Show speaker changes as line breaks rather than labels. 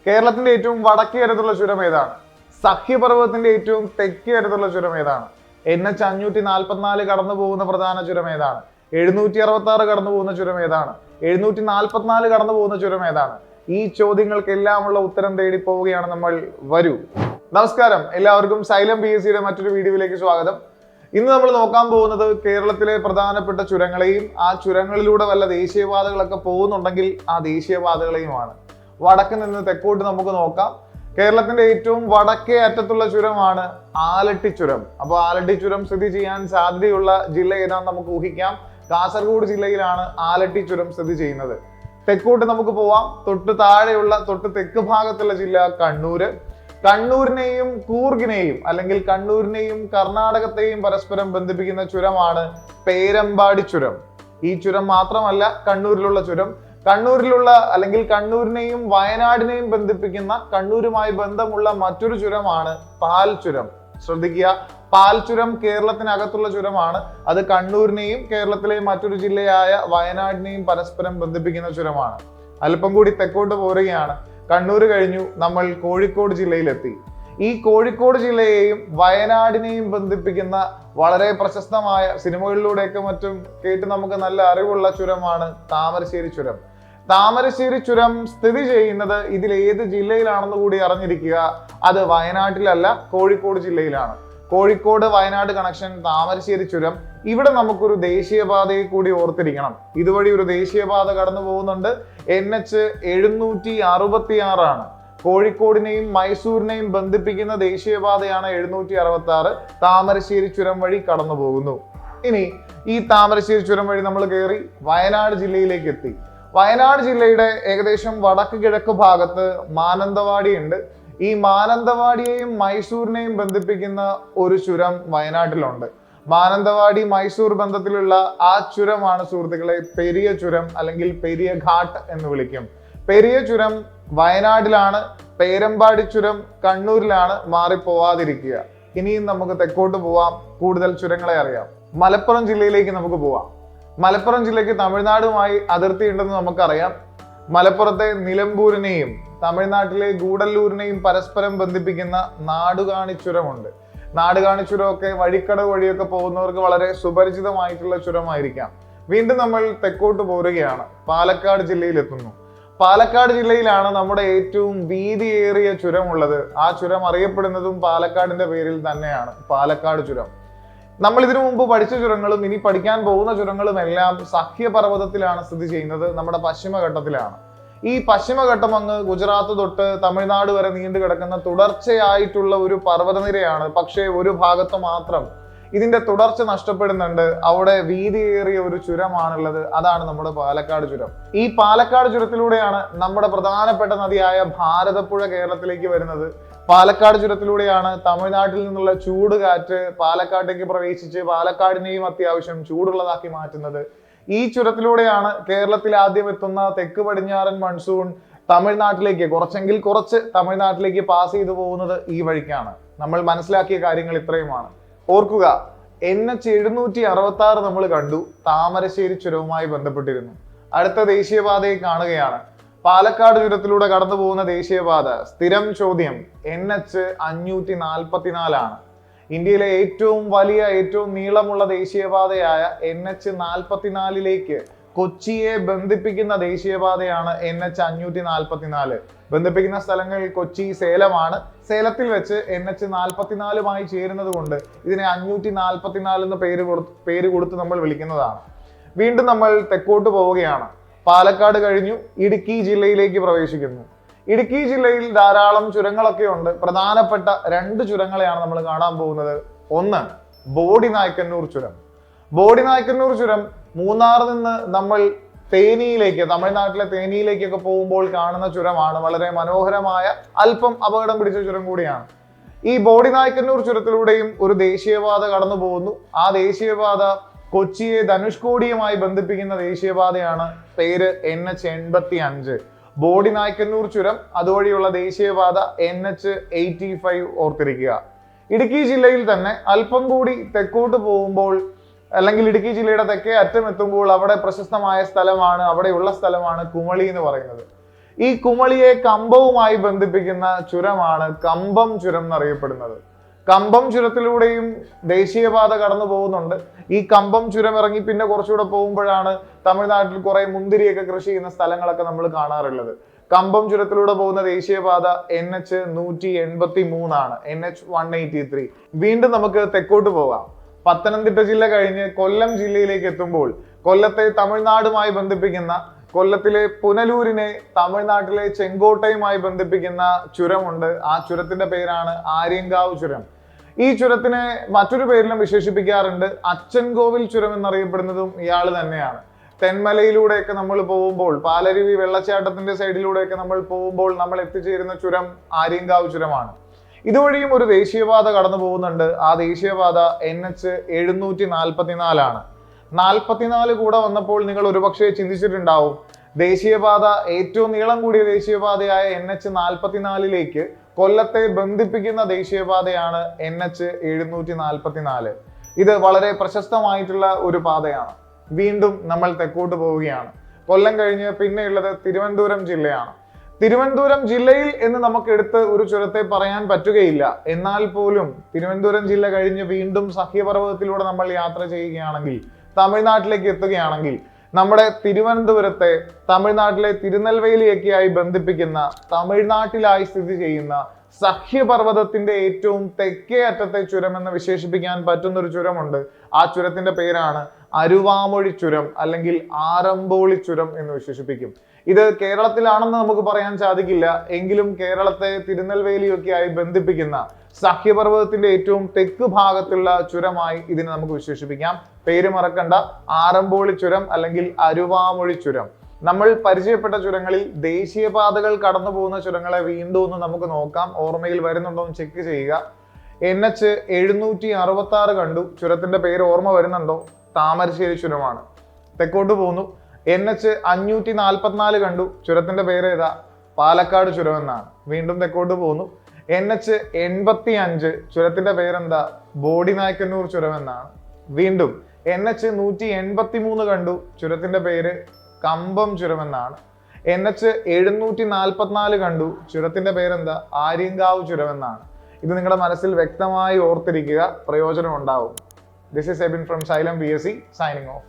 കേരളത്തിന്റെ ഏറ്റവും വടക്കേ അറ്റത്തുള്ള ചുരം ഏതാണ്? സഹ്യപർവ്വതത്തിന്റെ ഏറ്റവും തെക്കേ അറ്റത്തുള്ള ചുരം ഏതാണ്? NH 544 കടന്നു പോകുന്ന പ്രധാന ചുരം ഏതാണ്? 766 കടന്നു പോകുന്ന ചുരം ഏതാണ്? 744 കടന്നു പോകുന്ന ചുരം ഏതാണ്? ഈ ചോദ്യങ്ങൾക്കെല്ലാമുള്ള ഉത്തരം തേടി പോവുകയാണ് നമ്മൾ. വരൂ. നമസ്കാരം, എല്ലാവർക്കും സൈലം PSCയുടെ മറ്റൊരു വീഡിയോയിലേക്ക് സ്വാഗതം. ഇന്ന് നമ്മൾ നോക്കാൻ പോകുന്നത് കേരളത്തിലെ പ്രധാനപ്പെട്ട ചുരങ്ങളെയും ആ ചുരങ്ങളിലൂടെ വല്ല ദേശീയപാതകളൊക്കെ പോകുന്നുണ്ടെങ്കിൽ ആ ദേശീയപാതകളെയുമാണ്. വടക്ക് നിന്ന് തെക്കോട്ട് നമുക്ക് നോക്കാം. കേരളത്തിന്റെ ഏറ്റവും വടക്കേ അറ്റത്തുള്ള ചുരമാണ് ആലട്ടി ചുരം. അപ്പോൾ ആലട്ടി ചുരം സ്ഥിതി ചെയ്യാൻ സാധ്യതയുള്ള ജില്ല ഏതാണെന്ന് നമുക്ക് ഊഹിക്കാം. കാസർഗോഡ് ജില്ലയിലാണ് ആലട്ടി ചുരം സ്ഥിതി ചെയ്യുന്നത്. തെക്കോട്ട് നമുക്ക് പോവാം. തൊട്ട് തെക്ക് ഭാഗത്തുള്ള ജില്ല കണ്ണൂര്. കണ്ണൂരിനെയും കൂർഗിനെയും അല്ലെങ്കിൽ കണ്ണൂരിനെയും കർണാടകത്തെയും പരസ്പരം ബന്ധിപ്പിക്കുന്ന ചുരമാണ് പേരമ്പാടി ചുരം. ഈ ചുരം മാത്രമല്ല കണ്ണൂരിലുള്ള ചുരം. കണ്ണൂരിനെയും വയനാടിനെയും ബന്ധിപ്പിക്കുന്ന കണ്ണൂരുമായി ബന്ധമുള്ള മറ്റൊരു ചുരമാണ് പാൽ ചുരം. ശ്രദ്ധിക്കുക, പാൽ ചുരം കേരളത്തിനകത്തുള്ള ചുരമാണ്. അത് കണ്ണൂരിനെയും കേരളത്തിലെ മറ്റൊരു ജില്ലയായ വയനാടിനെയും പരസ്പരം ബന്ധിപ്പിക്കുന്ന ചുരമാണ്. അല്പം കൂടി തെക്കോട്ട് പോരുകയാണ്. കണ്ണൂർ കഴിഞ്ഞു നമ്മൾ കോഴിക്കോട് ജില്ലയിലെത്തി. ഈ കോഴിക്കോട് ജില്ലയെയും വയനാടിനെയും ബന്ധിപ്പിക്കുന്ന വളരെ പ്രശസ്തമായ സിനിമകളിലൂടെയൊക്കെ മറ്റും കേട്ട് നമുക്ക് നല്ല അറിവുള്ള ചുരമാണ് താമരശ്ശേരി ചുരം. താമരശ്ശേരി ചുരം സ്ഥിതി ചെയ്യുന്നത് ഇതിൽ ഏത് ജില്ലയിലാണെന്ന് കൂടി അറിഞ്ഞിരിക്കുക. അത് വയനാട്ടിലല്ല, കോഴിക്കോട് ജില്ലയിലാണ്. കോഴിക്കോട് വയനാട് കണക്ഷൻ താമരശ്ശേരി ചുരം. ഇവിടെ നമുക്കൊരു ദേശീയപാതയെ കൂടി ഓർത്തിരിക്കണം. ഇതുവഴി ഒരു ദേശീയപാത കടന്നു പോകുന്നുണ്ട്. NH 766 ആണ്. കോഴിക്കോടിനെയും മൈസൂരിനെയും ബന്ധിപ്പിക്കുന്ന ദേശീയപാതയാണ് 766. താമരശ്ശേരി ചുരം വഴി കടന്നു പോകുന്നു. ഇനി ഈ താമരശ്ശേരി ചുരം വഴി നമ്മൾ കയറി വയനാട് ജില്ലയിലേക്ക് എത്തി. വയനാട് ജില്ലയുടെ ഏകദേശം വടക്ക് കിഴക്ക് ഭാഗത്ത് മാനന്തവാടി ഉണ്ട്. ഈ മാനന്തവാടിയെയും മൈസൂരിനെയും ബന്ധിപ്പിക്കുന്ന ഒരു ചുരം വയനാട്ടിലുണ്ട്. മാനന്തവാടി മൈസൂർ ബന്ധത്തിലുള്ള ആ ചുരമാണ് സുഹൃത്തുക്കളെ പെരിയ ചുരം അല്ലെങ്കിൽ പെരിയ ഘാട്ട് എന്ന് വിളിക്കും. പെരിയ ചുരം വയനാട്ടിലാണ്. പേരമ്പാടി ചുരം കണ്ണൂരിലാണ്. മാറിപ്പോവാതിരിക്കുക. ഇനിയും നമുക്ക് തെക്കോട്ട് പോവാം, കൂടുതൽ ചുരങ്ങളെ അറിയാം. മലപ്പുറം ജില്ലയിലേക്ക് നമുക്ക് പോവാം. മലപ്പുറം ജില്ലയ്ക്ക് തമിഴ്നാടുമായി അതിർത്തി ഉണ്ടെന്ന് നമുക്കറിയാം. മലപ്പുറത്തെ നിലമ്പൂരിനെയും തമിഴ്നാട്ടിലെ ഗൂഡല്ലൂരിനെയും പരസ്പരം ബന്ധിപ്പിക്കുന്ന നാടുകാണി ചുരമുണ്ട്. നാടുകാണി ചുരമൊക്കെ വഴിക്കടവ് വഴിയൊക്കെ പോകുന്നവർക്ക് വളരെ സുപരിചിതമായിട്ടുള്ള ചുരമായിരിക്കാം. വീണ്ടും നമ്മൾ തെക്കോട്ട് പോരുകയാണ്. പാലക്കാട് ജില്ലയിലെത്തുന്നു. പാലക്കാട് ജില്ലയിലാണ് നമ്മുടെ ഏറ്റവും വീതിയേറിയ ചുരമുള്ളത്. ആ ചുരം അറിയപ്പെടുന്നതും പാലക്കാടിന്റെ പേരിൽ തന്നെയാണ്, പാലക്കാട് ചുരം. നമ്മൾ ഇതിനു മുമ്പ് പഠിച്ച ചുരങ്ങളും ഇനി പഠിക്കാൻ പോകുന്ന ചുരങ്ങളും എല്ലാം സഹ്യപർവ്വതത്തിലാണ് സ്ഥിതി ചെയ്യുന്നത്. നമ്മുടെ പശ്ചിമഘട്ടത്തിലാണ്. ഈ പശ്ചിമഘട്ടം അങ്ങ് ഗുജറാത്ത് തൊട്ട് തമിഴ്നാട് വരെ നീണ്ടു കിടക്കുന്ന തുടർച്ചയായിട്ടുള്ള ഒരു പർവ്വതനിരയാണ്. പക്ഷേ ഒരു ഭാഗത്ത് മാത്രം ഇതിന്റെ തുടർച്ച നഷ്ടപ്പെടുന്നുണ്ട്. അവിടെ വീതിയേറിയ ഒരു ചുരമാണുള്ളത്. അതാണ് നമ്മുടെ പാലക്കാട് ചുരം. ഈ പാലക്കാട് ചുരത്തിലൂടെയാണ് നമ്മുടെ പ്രധാനപ്പെട്ട നദിയായ ഭാരതപ്പുഴ കേരളത്തിലേക്ക് വരുന്നത്. പാലക്കാട് ചുരത്തിലൂടെയാണ് തമിഴ്നാട്ടിൽ നിന്നുള്ള ചൂട് കാറ്റ് പാലക്കാട്ടേക്ക് പ്രവേശിച്ച് പാലക്കാടിനെയും അത്യാവശ്യം ചൂടുള്ളതാക്കി മാറ്റുന്നത്. ഈ ചുരത്തിലൂടെയാണ് കേരളത്തിൽ ആദ്യം എത്തുന്ന തെക്ക് പടിഞ്ഞാറൻ മൺസൂൺ തമിഴ്നാട്ടിലേക്ക് കുറച്ച് തമിഴ്നാട്ടിലേക്ക് പാസ് ചെയ്തു പോകുന്നത് ഈ വഴിക്കാണ്. നമ്മൾ മനസ്സിലാക്കിയ കാര്യങ്ങൾ ഇത്രയുമാണ്. ഓർക്കുക, NH 766 നമ്മൾ കണ്ടു, താമരശ്ശേരി ചുരവുമായി ബന്ധപ്പെട്ടിരുന്നു. അടുത്ത ദേശീയപാതയെ കാണുകയാണ്. പാലക്കാട് ചുരത്തിലൂടെ കടന്നു പോകുന്ന ദേശീയപാത. സ്ഥിരം ചോദ്യം, NH 544 ആണ്. ഇന്ത്യയിലെ ഏറ്റവും വലിയ ഏറ്റവും നീളമുള്ള ദേശീയപാതയായ NH 44 കൊച്ചിയെ ബന്ധിപ്പിക്കുന്ന ദേശീയപാതയാണ് NH 544. ബന്ധിപ്പിക്കുന്ന സ്ഥലങ്ങൾ കൊച്ചി, സേലമാണ്. സേലത്തിൽ വെച്ച് NH 44മായി ചേരുന്നത് കൊണ്ട് ഇതിനെ 544 എന്ന് പേര് കൊടുത്ത് നമ്മൾ വിളിക്കുന്നതാണ്. വീണ്ടും നമ്മൾ തെക്കോട്ട് പോവുകയാണ്. പാലക്കാട് കഴിഞ്ഞു ഇടുക്കി ജില്ലയിലേക്ക് പ്രവേശിക്കുന്നു. ഇടുക്കി ജില്ലയിൽ ധാരാളം ചുരങ്ങളൊക്കെ ഉണ്ട്. പ്രധാനപ്പെട്ട 2 ചുരങ്ങളെയാണ് നമ്മൾ കാണാൻ പോകുന്നത്. ഒന്ന് ബോഡിനായ്ക്കന്നൂർ ചുരം. ബോഡിനായ്ക്കന്നൂർ ചുരം മൂന്നാറിൽ നിന്ന് നമ്മൾ തേനിയിലേക്ക്, തമിഴ്നാട്ടിലെ തേനിയിലേക്കൊക്കെ പോകുമ്പോൾ കാണുന്ന ചുരമാണ്. വളരെ മനോഹരമായ, അല്പം അപകടം പിടിച്ച ചുരം കൂടിയാണ്. ഈ ബോഡിനായ്ക്കന്നൂർ ചുരത്തിലൂടെയും ഒരു ദേശീയപാത കടന്നു പോകുന്നു. ആ ദേശീയപാത കൊച്ചിയെ ധനുഷ്കോടിയുമായി ബന്ധിപ്പിക്കുന്ന ദേശീയപാതയാണ്. പേര് NH 85. ബോഡിനായ്ക്കന്നൂർ ചുരം, അതുവഴിയുള്ള ദേശീയപാത NH 85 ഓർത്തിരിക്കുക. ഇടുക്കി ജില്ലയിൽ തന്നെ അല്പം കൂടി തെക്കോട്ട് പോകുമ്പോൾ അല്ലെങ്കിൽ ഇടുക്കി ജില്ലയുടെ തെക്കേ അറ്റം എത്തുമ്പോൾ അവിടെ പ്രശസ്തമായ സ്ഥലമാണ്, അവിടെയുള്ള സ്ഥലമാണ് കുമളി എന്ന് പറയുന്നത്. ഈ കുമളിയെ കമ്പവുമായി ബന്ധിപ്പിക്കുന്ന ചുരമാണ് കമ്പം ചുരം എന്നറിയപ്പെടുന്നത്. കമ്പം ചുരത്തിലൂടെയും ദേശീയപാത കടന്നു പോകുന്നുണ്ട്. ഈ കമ്പം ചുരം ഇറങ്ങി പിന്നെ കുറച്ചുകൂടെ പോകുമ്പോഴാണ് തമിഴ്നാട്ടിൽ കുറെ മുന്തിരിയൊക്കെ കൃഷി ചെയ്യുന്ന സ്ഥലങ്ങളൊക്കെ നമ്മൾ കാണാറുള്ളത്. കമ്പം ചുരത്തിലൂടെ പോകുന്ന ദേശീയപാത NH-183 ആണ്, NH-183. വീണ്ടും നമുക്ക് തെക്കോട്ട് പോകാം. പത്തനംതിട്ട ജില്ല കഴിഞ്ഞ് കൊല്ലം ജില്ലയിലേക്ക് എത്തുമ്പോൾ കൊല്ലത്തെ തമിഴ്നാടുമായി ബന്ധിപ്പിക്കുന്ന, കൊല്ലത്തിലെ പുനലൂരിനെ തമിഴ്നാട്ടിലെ ചെങ്കോട്ടയുമായി ബന്ധിപ്പിക്കുന്ന ചുരമുണ്ട്. ആ ചുരത്തിന്റെ പേരാണ് ആര്യങ്കാവ് ചുരം. ഈ ചുരത്തിനെ മറ്റൊരു പേരിലും വിശേഷിപ്പിക്കാറുണ്ട്. അച്ചൻകോവിൽ ചുരം എന്നറിയപ്പെടുന്നതും ഇയാൾ തന്നെയാണ്. തെന്മലയിലൂടെയൊക്കെ നമ്മൾ പോകുമ്പോൾ, പാലരുവി വെള്ളച്ചാട്ടത്തിന്റെ സൈഡിലൂടെയൊക്കെ നമ്മൾ പോകുമ്പോൾ നമ്മൾ എത്തിച്ചേരുന്ന ചുരം ആര്യങ്കാവ് ചുരമാണ്. ഇതുവഴിയും ഒരു ദേശീയപാത കടന്നു പോകുന്നുണ്ട്. ആ ദേശീയപാത NH-744 ആണ്. 44 കൂടെ വന്നപ്പോൾ നിങ്ങൾ ഒരുപക്ഷെ ചിന്തിച്ചിട്ടുണ്ടാവും, ദേശീയപാത ഏറ്റവും നീളം കൂടിയ ദേശീയപാതയായ NH-44ലേക്ക് കൊല്ലത്തെ ബന്ധിപ്പിക്കുന്ന ദേശീയപാതയാണ് NH-744. ഇത് വളരെ പ്രശസ്തമായിട്ടുള്ള ഒരു പാതയാണ്. വീണ്ടും നമ്മൾ തെക്കോട്ട് പോവുകയാണ്. കൊല്ലം കഴിഞ്ഞ് പിന്നെയുള്ളത് തിരുവനന്തപുരം ജില്ലയാണ്. തിരുവനന്തപുരം ജില്ലയിൽ എന്ന് നമുക്ക് എടുത്ത് ഒരു ചുരത്തെ പറയാൻ പറ്റുകയില്ല. എന്നാൽ പോലും തിരുവനന്തപുരം ജില്ല കഴിഞ്ഞ് വീണ്ടും സഹ്യപർവ്വതത്തിലൂടെ നമ്മൾ യാത്ര ചെയ്യുകയാണെങ്കിൽ, തമിഴ്നാട്ടിലേക്ക് എത്തുകയാണെങ്കിൽ, നമ്മുടെ തിരുവനന്തപുരത്തെ തമിഴ്നാട്ടിലെ തിരുനെൽവേലിയൊക്കെയായി ബന്ധിപ്പിക്കുന്ന, തമിഴ്നാട്ടിലായി സ്ഥിതി ചെയ്യുന്ന സഹ്യപർവ്വതത്തിന്റെ ഏറ്റവും തെക്കേ അറ്റത്തെ ചുരം എന്ന് വിശേഷിപ്പിക്കാൻ പറ്റുന്ന ഒരു ചുരമുണ്ട്. ആ ചുരത്തിന്റെ പേരാണ് അരുവാമൊഴി ചുരം, അല്ലെങ്കിൽ ആറമ്പോളി ചുരം എന്ന് വിശേഷിപ്പിക്കും. ഇത് കേരളത്തിലാണെന്ന് നമുക്ക് പറയാൻ സാധിക്കില്ല. എങ്കിലും കേരളത്തെ തിരുനെൽവേലിയൊക്കെ ആയി ബന്ധിപ്പിക്കുന്ന സഹ്യപർവ്വതത്തിന്റെ ഏറ്റവും തെക്ക് ഭാഗത്തുള്ള ചുരമായി ഇതിനെ നമുക്ക് വിശേഷിപ്പിക്കാം. പേര് മറക്കണ്ട, ആറമ്പോളി ചുരം അല്ലെങ്കിൽ അരുവാമൊഴി ചുരം. നമ്മൾ പരിചയപ്പെട്ട ചുരങ്ങളിൽ ദേശീയപാതകൾ കടന്നു പോകുന്ന ചുരങ്ങളെ വീണ്ടും ഒന്ന് നമുക്ക് നോക്കാം. ഓർമ്മയിൽ വരുന്നുണ്ടോ എന്ന് ചെക്ക് ചെയ്യുക. NH-766 കണ്ടു. ചുരത്തിന്റെ പേര് ഓർമ്മ വരുന്നുണ്ടോ? താമരശ്ശേരി ചുരമാണ്. തെക്കോട്ട് പോകുന്നു. NH-544 കണ്ടു. ചുരത്തിന്റെ പേര് ഏതാ? പാലക്കാട് ചുരം എന്നാണ്. വീണ്ടും തെക്കോട്ട് പോകുന്നു. NH-85 ചുരത്തിന്റെ പേരെന്താ? ബോഡിനായ്ക്കന്നൂർ ചുരം എന്നാണ്. വീണ്ടും NH-183 കണ്ടു. ചുരത്തിന്റെ പേര് കമ്പം ചുരം എന്നാണ്. NH-744 കണ്ടു. ചുരത്തിന്റെ പേരെന്താ? ആര്യങ്കാവ് ചുരം എന്നാണ്. ഇത് നിങ്ങളുടെ മനസ്സിൽ വ്യക്തമായി ഓർത്തിരിക്കുക, പ്രയോജനം ഉണ്ടാവും. This is Ebin from Xylem BSc signing off.